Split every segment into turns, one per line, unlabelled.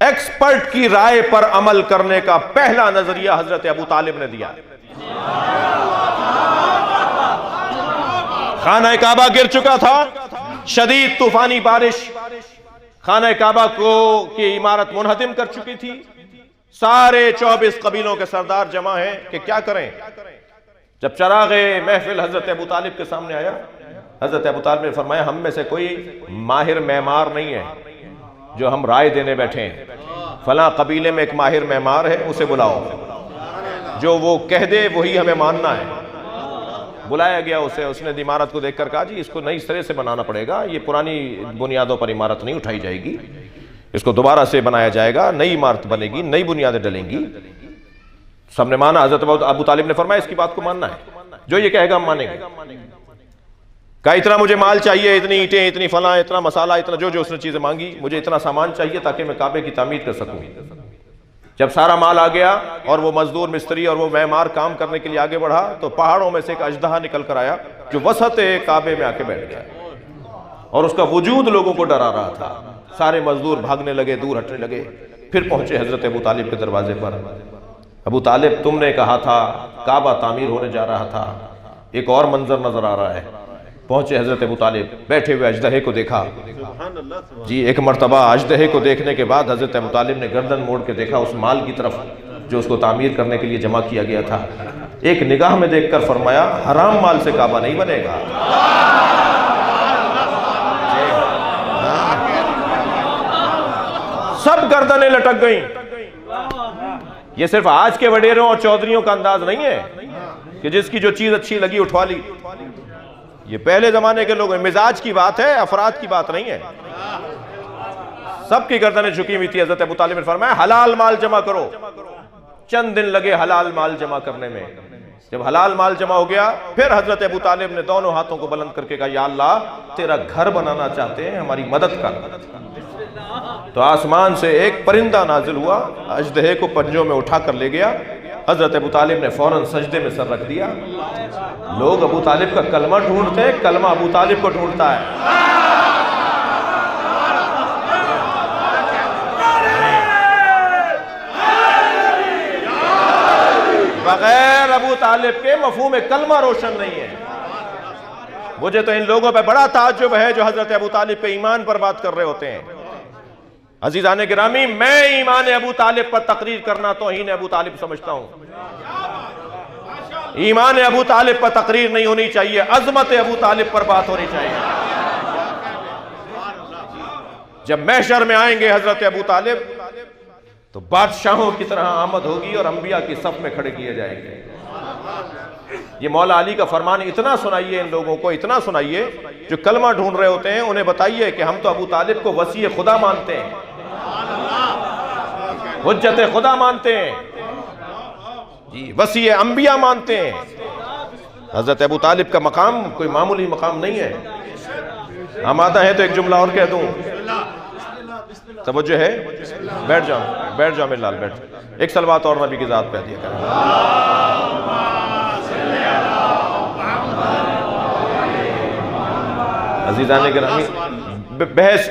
Expert की राय पर अमल करने का पहला नजरिया हजरत अबू तालिब ने दिया। खाना काबा गिर चुका था, शदीद तूफानी बारिश खाना काबा को की इमारत मुनहदिम कर चुकी थी। सारे 24 कबीलों के सरदार जमा हैं कि क्या करें। जब चरागे महफिल हजरत अबू तालिब के सामने आया, हजरत अबू तालिब ने फरमाया, हम में से कोई माहिर मेमार नहीं है जो हम राय देने बैठे हैं। फला कबीले में एक माहिर मेमार है, उसे बुलाओ, जो वो कह दे वही हमें मानना है। बुलाया गया उसे, उसने इमारत को देखकर कहा, जी इसको नई सिरे से बनाना पड़ेगा, ये पुरानी बुनियादों पर इमारत नहीं उठाई जाएगी, इसको दोबारा से बनाया जाएगा, नई इमारत बनेगी, नई बुनियादें डलेंगी। सबने माना। हजरत अबू तालिब ने फरमाया, इसकी बात को मानना है, जो ये कहेगा हम मानेंगे। कहा, इतना मुझे माल चाहिए, इतनी ईंटें, इतनी फला, इतना मसाला, इतना जो जो उसने चीजें मांगी, मुझे इतना सामान चाहिए ताकि मैं काबे की तामीर कर सकूं। जब सारा माल आ गया और वो मजदूर मिस्त्री और वो मेमार काम करने के लिए आगे बढ़ा, तो पहाड़ों में से एक अजदहा निकल कर आया जो वसत काबे में आके बैठ गया और उसका वजूद लोगों को डरा रहा था। सारे मजदूर भागने लगे, दूर हटने लगे। फिर पहुंचे हजरत अबू तालिब के दरवाजे पर। अबू तालिब, तुमने कहा था काबा तामीर होने जा रहा था, एक और मंजर नजर आ रहा है। पहुंचे हजरत अबू तालिब, बैठे हुए अजदहे को देखा। जी एक मर्तबा अजदहे को देखने के बाद हजरत अबू तालिब ने गर्दन मोड़ के देखा उस माल की तरफ जो उसको तामीर करने के लिए जमा किया गया था। एक निगाह में देखकर फरमाया, हराम माल से काबा नहीं बनेगा। सब गर्दनें लटक गईं। ये सिर्फ आज के वडेरों और चौधरियों का अंदाज नहीं है कि जिसकी जो चीज अच्छी लगी उठवा ली। ये पहले जमाने के लोग, मिजाज की बात है, अफराद की बात नहीं है। सबकी गर्दनें झुकी हुई थी। हजरत अबू तालिब ने फरमाया, हलाल माल जमा करो। चंद दिन लगे हलाल माल जमा करने में। जब हलाल माल जमा हो गया, फिर हजरत अबू तालिब ने दोनों हाथों को बुलंद करके कहा, या अल्लाह, तेरा घर बनाना चाहते हैं, हमारी मदद कर। तो आसमान से एक परिंदा नाजिल हुआ, अजदहे को पंजों में उठा कर ले गया। हजरत अबू तालिब ने फौरन सजदे में सर रख दिया। लोग अबू तालिब का कलमा ढूंढते हैं, कलमा अबू तालिब को ढूंढता है। बगैर अबू तालिब के मफहूम कलमा रोशन नहीं है। मुझे तो इन लोगों पे बड़ा ताज्जुब है जो हजरत अबू तालिब पे ईमान पर बात कर रहे होते हैं। अजीजान गिरामी, मैं ईमान अबू तालिब पर तकरीर करना तौहीन अबू तालिब समझता हूं। ईमान अबू तालिब पर तकरीर नहीं होनी चाहिए, अजमत अबू तालिब पर बात होनी चाहिए। जब महशर में आएंगे हजरत अबू तालिब, तो बादशाहों की तरह आमद होगी और अंबिया की सफ में खड़े किए जाएंगे। ये मौला अली का फरमान इतना सुनाइए इन लोगों को, इतना सुनाइए, जो कलमा ढूंढ रहे होते हैं उन्हें बताइए कि हम तो अबू तालिब को वसी खुदा मानते हैं, हुज्जत खुदा मानते हैं, जी वसी अंबिया मानते हैं। हजरत अबू तालिब का मकाम कोई मामूली मकाम नहीं है। आमादा है तो एक जुमला और कह दूं, तवज्जो है, बैठ जाओ मेरे लाल, बैठ। एक सलवात और नबी की जात पे दिया करें। अजीज़ान गिरामी, बहस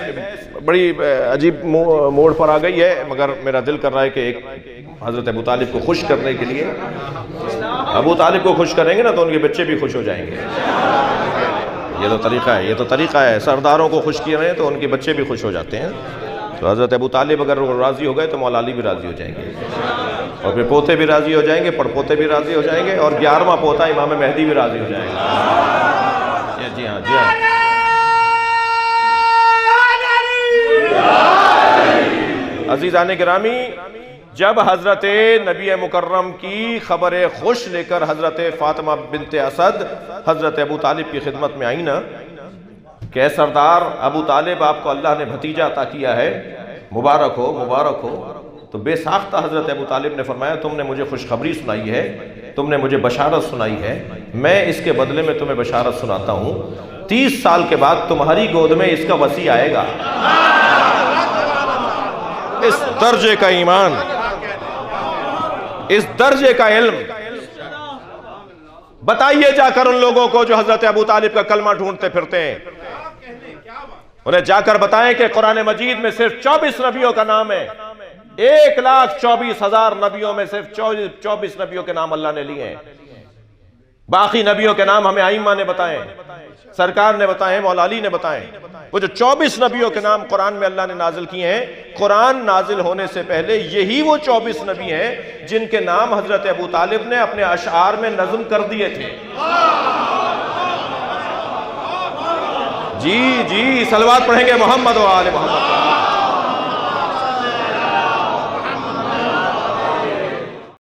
बड़ी अजीब मोड़ पर आ गई है, मगर मेरा दिल कर रहा है कि एक हजरत अबू तालिब को खुश करने के लिए, अबू तालिब को खुश करेंगे ना तो उनके बच्चे भी खुश हो जाएंगे। ये तो तरीका है, ये तो तरीका है। सरदारों को खुश किए रहे तो उनके बच्चे भी खुश हो जाते हैं। तो हजरत अबू तालिब अगर राजी हो गए तो मौला अली भी राजी हो जाएंगे, और फिर पोते भी राजी हो जाएंगे, पड़पोते भी राजी हो जाएंगे, और 11वां पोता इमाम मेहदी भी राजी हो जाएगा। जी हाँ, जी हाँ। अजीज़ान गिरामी, जब हजरत नबी मुकर्रम की खबर खुश लेकर हजरत फातिमा बिनते असद हजरत अबू तालिब की खिदमत में आई ना, कि सरदार अबू तालिब, आपको अल्लाह ने भतीजा अता किया है, मुबारक हो, मुबारक हो। तो बेसाख्ता हजरत अबू तालिब ने फरमाया, तुमने मुझे खुशखबरी सुनाई है, तुमने मुझे बशारत सुनाई है, मैं इसके बदले में तुम्हें बशारत सुनाता हूँ, 30 साल के बाद तुम्हारी गोद में इसका वसी आएगा। इस दर्जे का ईमान, इस दर्जे का इल्म बताइए जाकर उन लोगों को जो हजरत अबू तालिब का कलमा ढूंढते फिरते हैं। उन्हें जाकर बताएं कि कुरान मजीद में सिर्फ 24 नबियों का नाम है, 1,24,000 नबियों में सिर्फ 24 नबियों के नाम अल्लाह ने लिए हैं। बाकी नबियों के नाम हमें आइम्मा ने बताए, सरकार ने बताए, मौला अली ने बताए। वो जो 24 नबियों के नाम कुरान में अल्लाह ने नाजिल किए हैं, कुरान नाजिल होने से पहले यही वो 24 नबी हैं जिनके नाम हजरत अबू तालिब ने अपने अशआर में नज्म कर दिए थे। जी जी, सलवात पढ़ेंगे मोहम्मद व आले मोहम्मद।